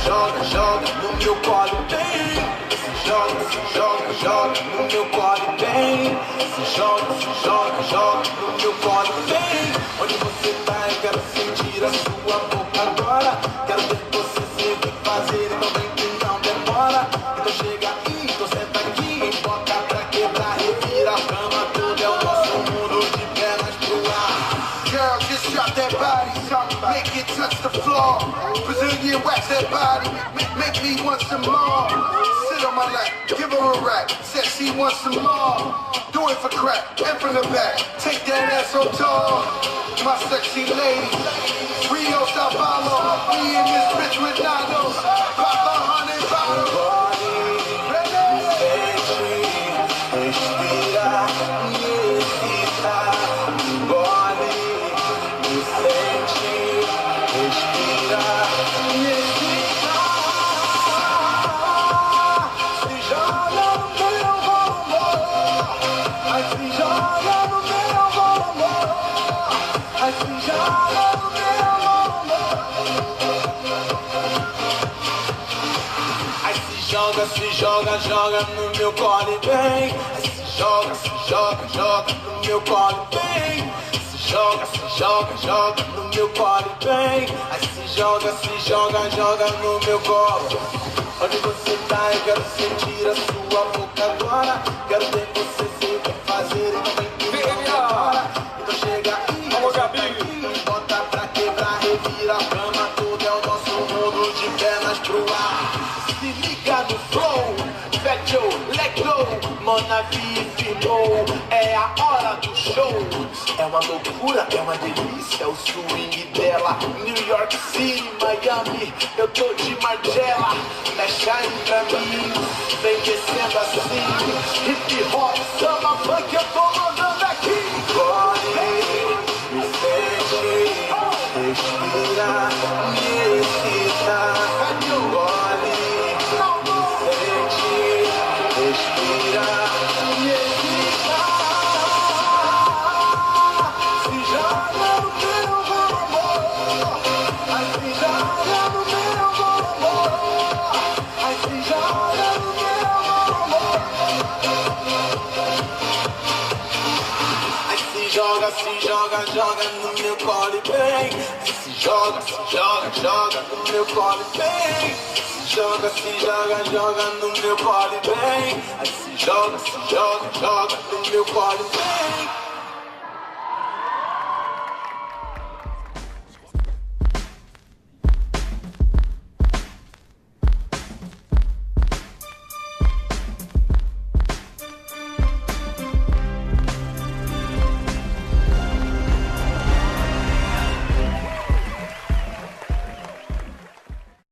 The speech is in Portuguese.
joga, joga no meu colo bem. Joga, joga no meu colo bem. Joga, joga no meu colo bem. Onde você tá, eu quero sentir a sua boca agora. Quero ver você sempre fazer, então vem que não demora. Então chega aí, então senta aqui, bota pra quebrar, revira a cama toda, é o nosso mundo de pernas pro ar. Girl, just drop that body, make it touch the floor. Brazilian wax that body, make me want some more. Sit on my lap, give her a rack, said she wants some more. Do it for crack, and from the back, take that ass so tall. My sexy lady, Rio, Sao Paulo, we in this bitch with Nanos. Pop 100 bottles. Respira, me excita, engole, me sente, respira, me excita. Se joga no meu amor, ai se joga no meu amor, ai se joga no meu amor. Ai se joga, joga no meu colo e vem. Ai se joga no meu colo e vem. Se joga no meu colo e vem. Ai se joga no meu colo. Onde você tá, eu quero sentir a sua boca agora. Quero ver você sempre fazer, então vem que não demora. Então chega aí, bota pra quebrar, revira a cama toda, é o nosso mundo de pernas pro ar. Se liga no flow, Fat Joe, let go, Manavi firmou, é a hora do show. É uma loucura, é uma delícia, é o swing dela. New York City, Miami, eu tô de Margiela. Mexe aí pra mim, vem descendo assim. Hip hop, samba, funk, eu tô mandando aqui. Corre, me sente, respira, me excita. Corre, respira, me excita. Se joga no meu amor, ai se joga no meu amor, ai se joga no meu amor. Ai se joga no meu colo e vem. Ai se joga no meu colo e vem. Joga no meu colo e vem. Ai se joga no meu colo e vem.